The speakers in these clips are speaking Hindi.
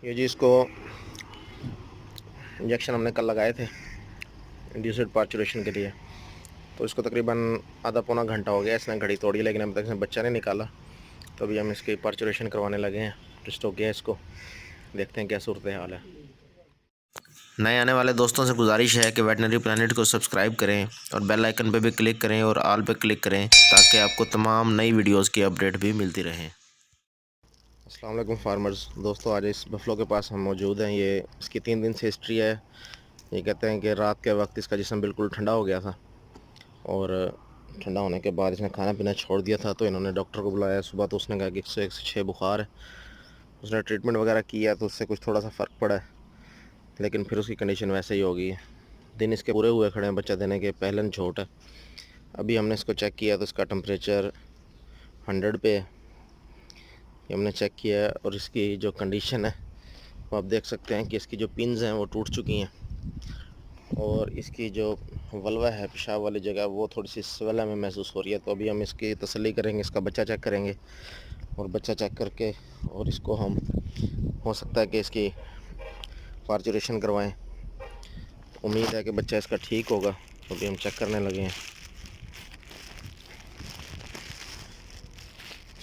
ये जी इसको इंजेक्शन हमने कल लगाए थे इंड्यूस्ड पार्चुरेशन के लिए। तो इसको तकरीबन आधा पौना घंटा हो गया इसने घड़ी तोड़ी, लेकिन अभी तक इसने बच्चा नहीं निकाला। तो अभी हम इसकी पार्चुरेशन करवाने लगे हैं। टेस्ट हो गया इसको, देखते हैं क्या सूरत हाल है। नए आने वाले दोस्तों से गुजारिश है कि वेटनरी प्लानट को सब्सक्राइब करें और बेल आइकन पे भी क्लिक करें और ऑल पे क्लिक करें ताकि आपको तमाम नई वीडियोस की अपडेट भी मिलती रहे। अस्सलाम वालेकुम फार्मर्स दोस्तों, आज इस बफलो के पास हम मौजूद हैं। ये इसकी 3 दिन से हिस्ट्री है। ये कहते हैं कि रात के वक्त इसका जिस्म बिल्कुल ठंडा हो गया था और ठंडा होने के बाद इसने खाना पीना छोड़ दिया था। तो इन्होंने डॉक्टर को बुलाया सुबह, तो उसने कहा कि 101 से 6 बुखार है। उसने ट्रीटमेंट वगैरह किया तो उससे कुछ थोड़ा सा फ़र्क पड़ा है, लेकिन फिर उसकी कंडीशन वैसे ही हो गई है। दिन इसके पूरे हुए खड़े हैं बच्चा देने के, पहलन छोट है। अभी हमने इसको चेक किया तो इसका टेम्परेचर 100 पे है। ये हमने चेक किया है और इसकी जो कंडीशन है वो आप देख सकते हैं कि इसकी जो पिन्स हैं वो टूट चुकी हैं और इसकी जो वल्वा है पेशाब वाली जगह वो थोड़ी सी स्वेल में महसूस हो रही है। तो अभी हम इसकी तसल्ली करेंगे, इसका बच्चा चेक करेंगे और बच्चा चेक करके और इसको हम हो सकता है कि इसकी पार्चुरेशन करवाएं। उम्मीद है कि बच्चा इसका ठीक होगा। तो अभी हम चेक करने लगे हैं।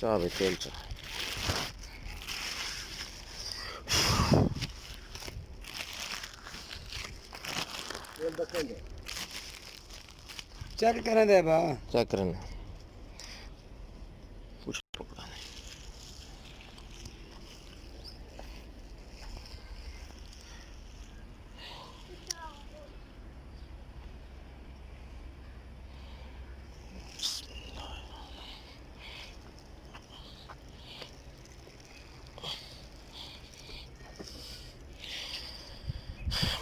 चाह भी तेल चाह चेक करें दे बा चेक करें कुछ पकड़ा नहीं।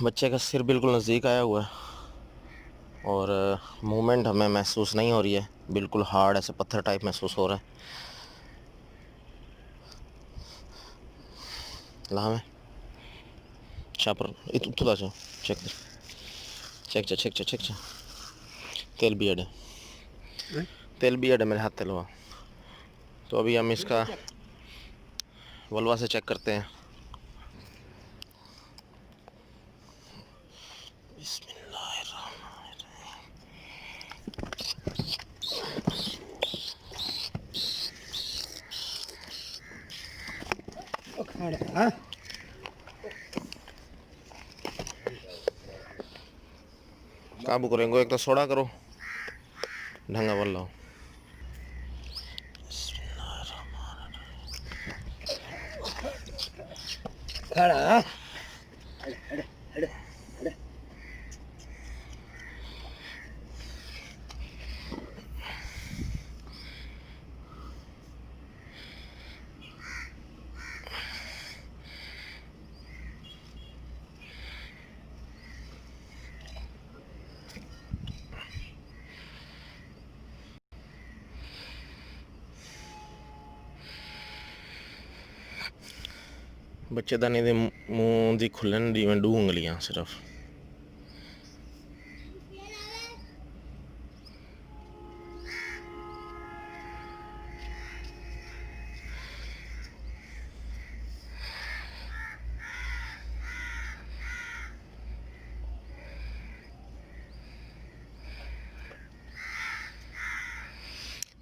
बच्चे का सिर बिल्कुल नज़दीक आया हुआ है और मूवमेंट हमें महसूस नहीं हो रही है, बिल्कुल हार्ड ऐसे पत्थर टाइप महसूस हो रहा है। ला में चापर इतना check check check check check check तेल भी है, तेल भी है मेरे हाथ तेलवा। तो अभी हम इसका वल्वा से चेक करते हैं। खड़ा काबू करेंगे, एक तो सोडा करो ढंगा वल्ला। खड़ा बच्चे दाने दे मुंह दी खुलन दी में 2 उंगलियां सिर्फ।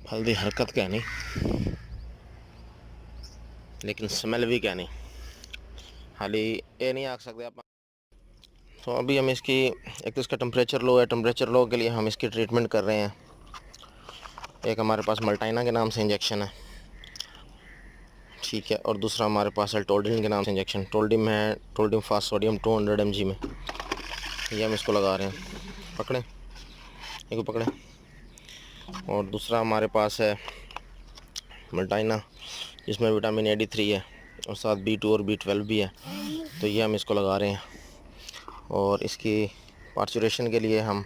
हल्दी हरकत क्या नहीं, लेकिन स्मेल भी क्या नहीं, हाली ये नहीं आख सकते आप। तो अभी हम इसकी एक तो इसका टेम्परेचर लो है, टेम्परेचर लो के लिए हम इसकी ट्रीटमेंट कर रहे हैं। एक हमारे पास मल्टाइना के नाम से इंजेक्शन है, ठीक है, और दूसरा हमारे पास है टोल्डिन के नाम से इंजेक्शन। टोल्डिम है, टोल्डिम फास्ट सोडियम 200 mg में। ये हम इसको लगा रहे हैं। पकड़ें, एक को पकड़ें। और दूसरा हमारे पास है मल्टाइना जिसमें विटामिन AD3 है और साथ B2 और B12 भी है। तो ये हम इसको लगा रहे हैं और इसकी पार्चुरेशन के लिए हम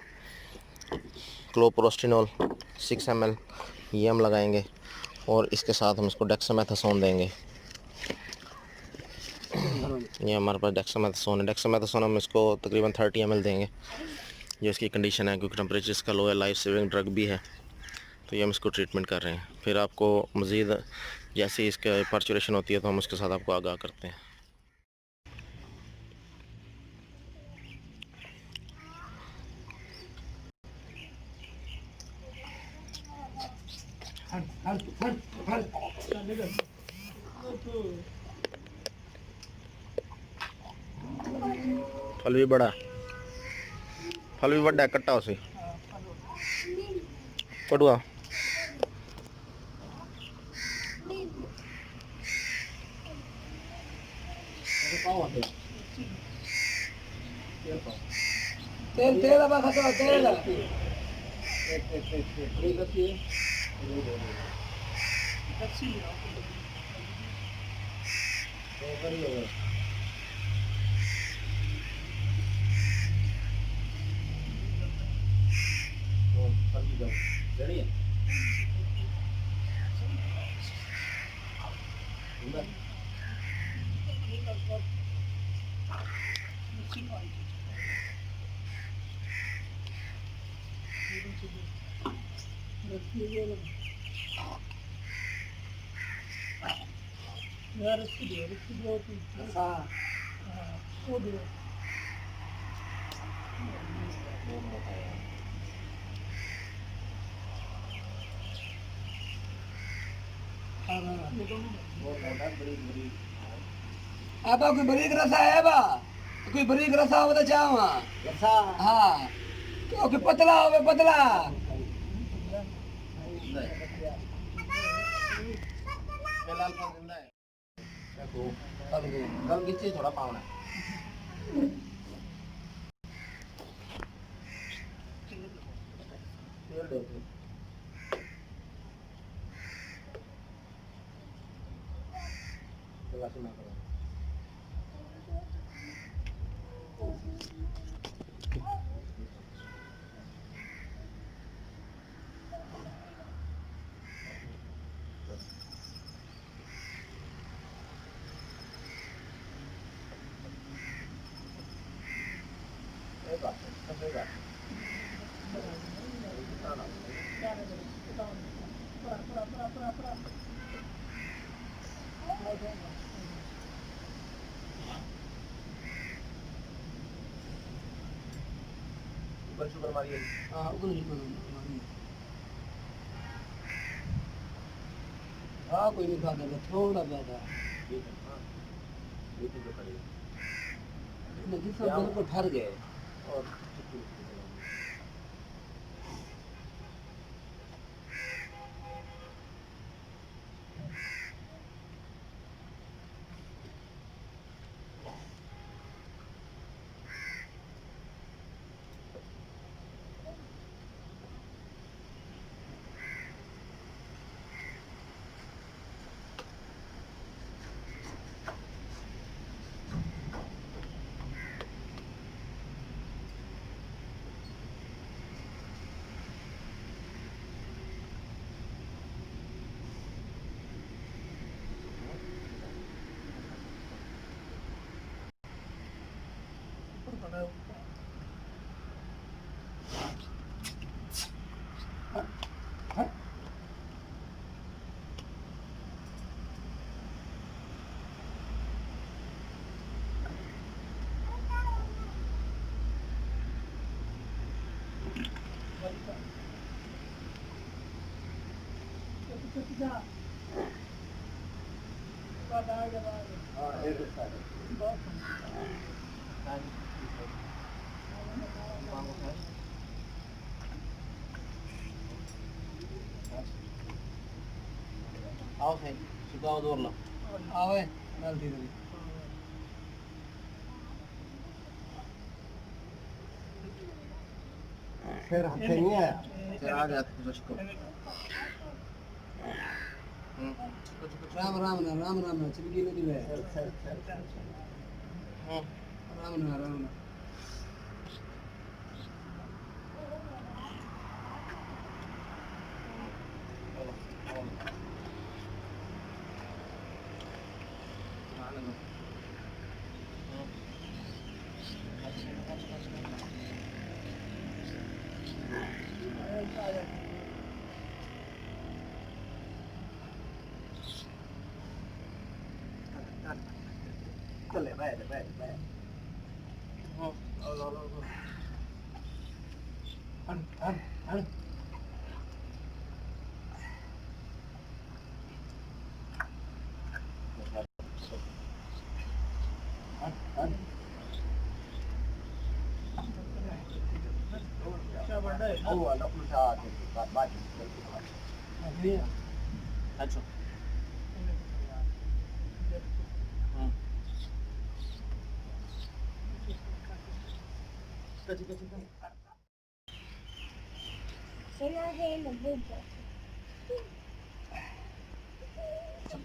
क्लोप्रोस्टिनोल 6 ml ये हम लगाएंगे और इसके साथ हम इसको डेक्सामेथासोन देंगे। ये हमारे पास डेक्सामेथासोन है। डेक्सामेथासोन हम इसको तकरीबन 30 ml देंगे। ये इसकी कंडीशन है क्योंकि टेम्परेचर इसका लो है, लाइफ सेविंग ड्रग भी है। तो ये हम इसको ट्रीटमेंट कर रहे हैं। फिर आपको मज़ीद जैसे इसका पार्चुरेशन होती है तो हम उसके साथ आपको आगाह करते हैं। हट हट हट फल भी बड़ा, फल भी बड़ा कट्टा उसे कटुआ। तेल तेल अब खतो तेल हाँ अब कोई बरीक रसा है बा कोई बरीक रसा हो तो चाहवा रसा हाँ क्योंकि पतला हो पतला कल किसी थोड़ा पावना शुगर मारिए। हाँ हाँ कोई नहीं खाता था थोड़ा ज्यादा नदी सब बिल्कुल ठहर गए और आओ सही सुधाओ दौड़ लो आवे गलती करी फिर हथे नहीं है फिर आ गया कुछ को राम राम ना चिपकी नदी में राम ना चले बैठ बैठ बैठ हट हट हट Oh, anak usaha tu, baju. अच्छा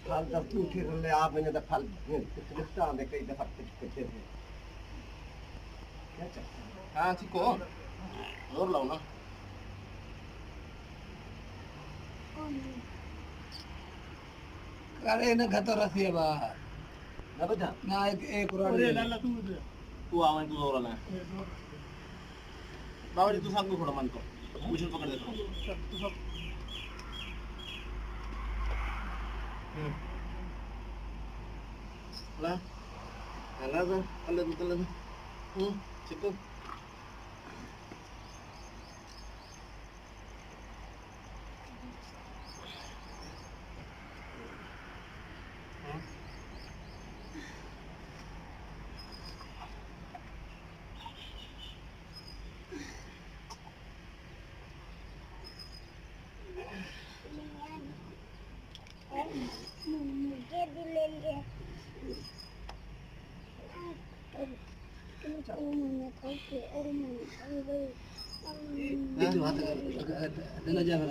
फल दस उठी रहे आप मैंने तो फल कितना दे कई दफा कुछ थे क्या चलता हाँ ठीक हो जोर लाओ ना करे न घतो रसी बा ना बता ना एक रोड तू आवाज तू जोर लाना बाबा जी तू सांग थोड़ा मन को मुझे पकड़ दे थोड़ा ला ला ला ला chicken itu ada jalan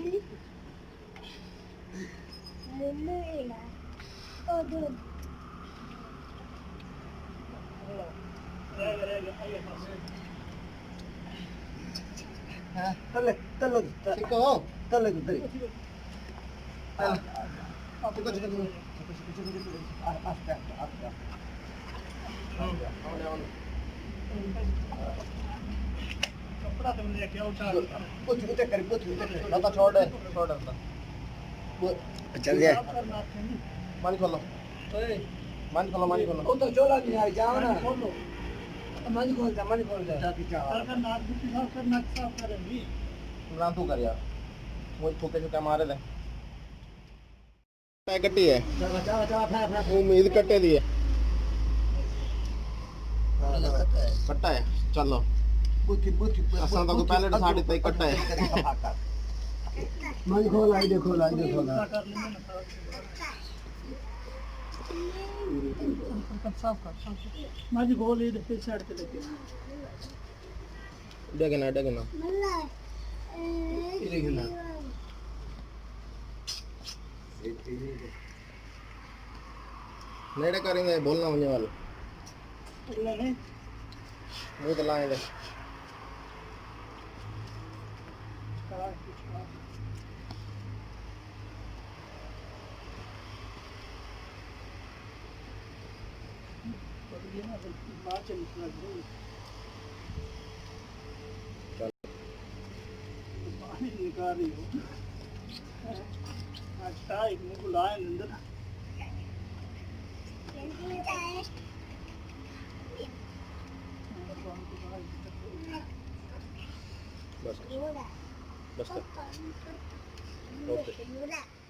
itu Tolak, tolak, चिको tolak, tolak. कपड़ा तुमने लेके आओ उठा दादा छोड़ दे चल जाए मन खोलो मन खोलो वो तो चोला नहीं आई जाओ ना मन खोल जा नाक भी साफ कर नाक साफ करेंगी इमरान तू कर यार मुझे ठोके मारे दे कट्टी है उम्मीद कट्टे दी है कट्टा है चलो असां तो पहले तो साढ़े तई कट्टा है मन खोल आई देखो साफ कर माझी गोल ये देखते साइड पे लेके डगना नेड़े करेंगे बोलना मुझे वाले नहीं मुंह तो लाएंगे पानी निकाल रही हो अच्छा एक ने बुलाया अंदर बस कर ओके